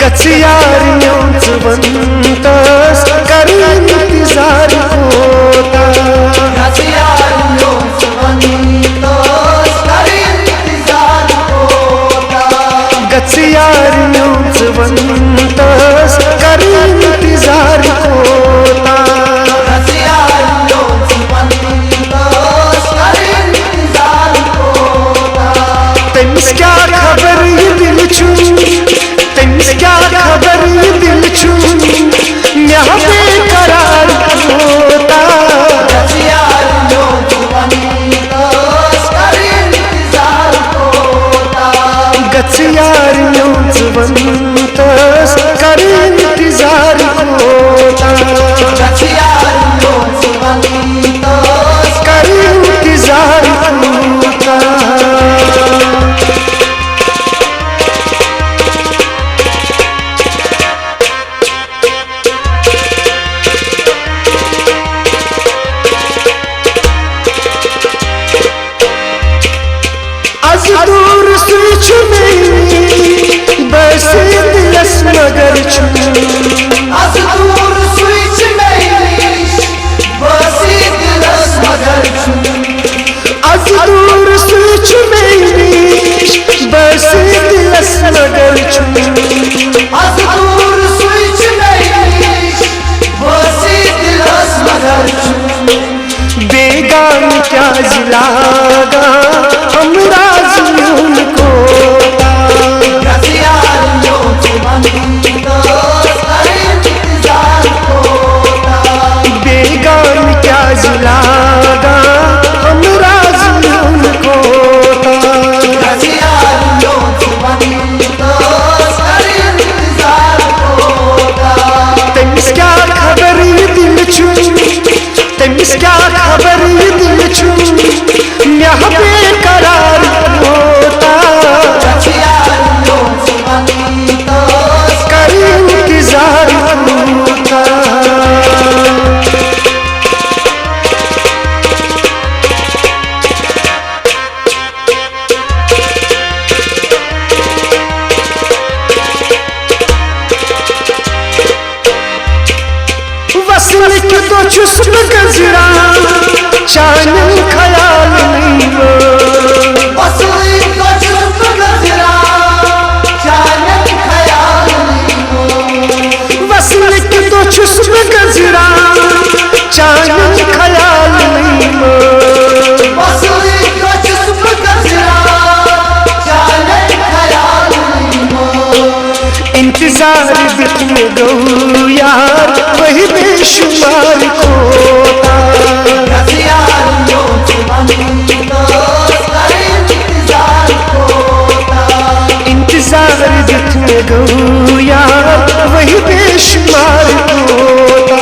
गचियारियों चुवंतस कर इंतजार कोता गचियारियों चुवंतस कर इंतजार कोता गचियारियों चुवंतस कर इंतजार कोता गचियारियों चुवंतस कर इंतजार कोता तेमिस क्या खबर ये दिल छू तेमिस क्या खबर ये दिल छू यहाँ बेकरार होता गचियारियों चुवंतस कर इंतजार कोता गचियारियों चुवंतस कर इंतजार होता गचियारियों चुवंतस कर इंतजार होता दूर स्विच में बसे दिलस मगर छू आज दूर स्विच में बसे दिलस मगर छू आज दूर स्विच में बसे दिलस मगर छू आज दूर स्विच में बसे दिलस मगर छू बेगान क्या जिलागा हमरा जुनून कोता गचियारियों चुवंतस कर इंतजार कोता बेगान क्या जिलागा हमरा जुनून कोता गचियारियों चुवंतस कर इंतजार कोता तेमिस क्या खबर ये दिल छू तेमिस क्या खबर ये दिल छू यहाँ बेकरार होता गचियारियों चुवंतस कर इंतजार होता वसल के तो चुस्प गजरा चानन ख्याल नहीं वो वसल के चुस्प गजरा चानन ख्याल नहीं वो वसल के तो चुस्प गजरा चानन ख्याल नहीं वो वसल के चुस्प गजरा चानन ख्याल नहीं वो इंतजार बिखरे गो यार वही बेशुमार कोता गचियारियों चुवंतस कर इंतजार कोता इंतजार बिखरे गो यार वही बेशुमार कोता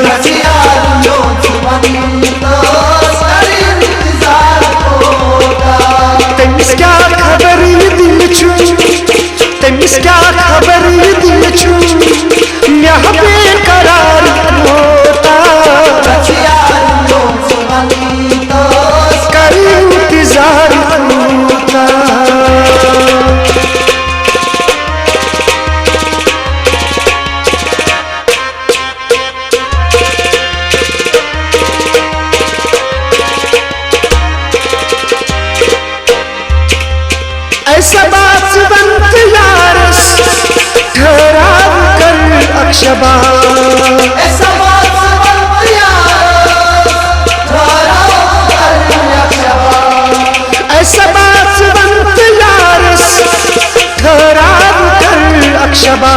गचियारियों चुवंतस कर इंतजार कोता तेमिस क्या खबर ये दिल छू तेमिस क्या खबर ये दिल छू यहाँ बेकरार होता गचियारियों चुवंतस कर इंतजार होता ऐसा बासवंत यारस ठहराव कर अक्षबा ऐसा बासवंत यारस ठहराव कर अक्षबा ऐसा बासवंत यारस ठहराव कर अक्षबा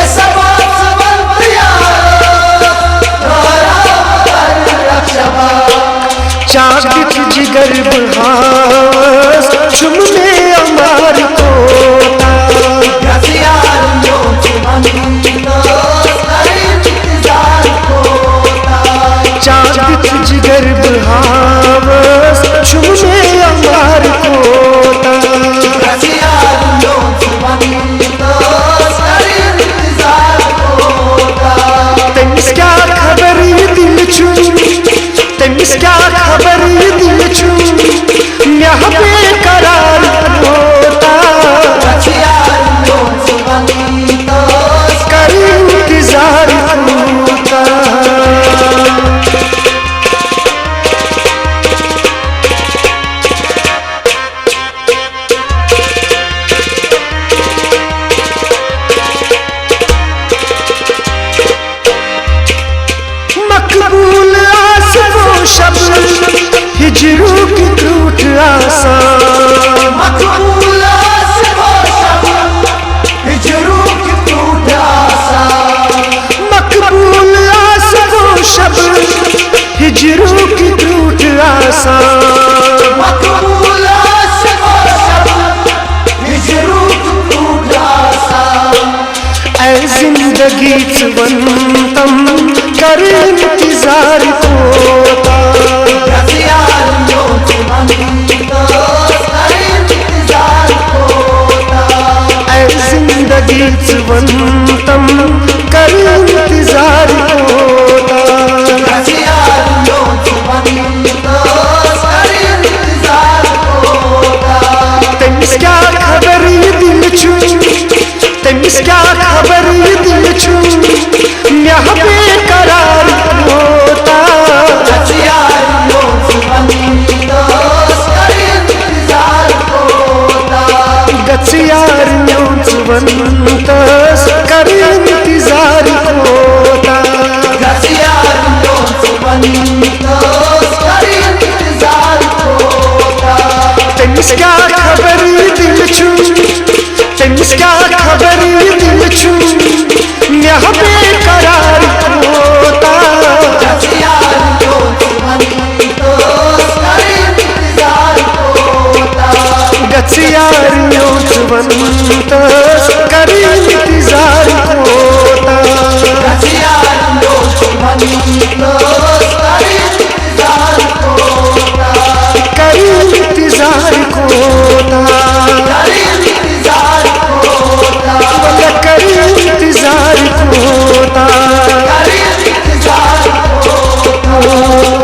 ऐसा बासवंत यारस ठहराव कर अक्षबा चाबित जिगर बहास चुमने अमार कोता गचियारियों चुवंतस कर इंतजार कोता चाबित जिगर बहास चुमने अमार कोता गचियारियों चुवंतस जिंदगीच वंतम कर इंतजार कोता जिंदगीच वंतम कर इंतजार कोता तेमिस क्या खबर ये दिल छू तेमिस क्या खबर ये दिल छू यहाँ बेकरार होता गचियार न्योंच वंतस कर इंतजार होता तेमिस क्या खबर ये दिल छू तेमिस क्या खबर ये दिल छू यहाँ बेकरार होता गचियार न्योंच वंतस कर इंतजार होता कर इंतजार होता कर इंतजार होता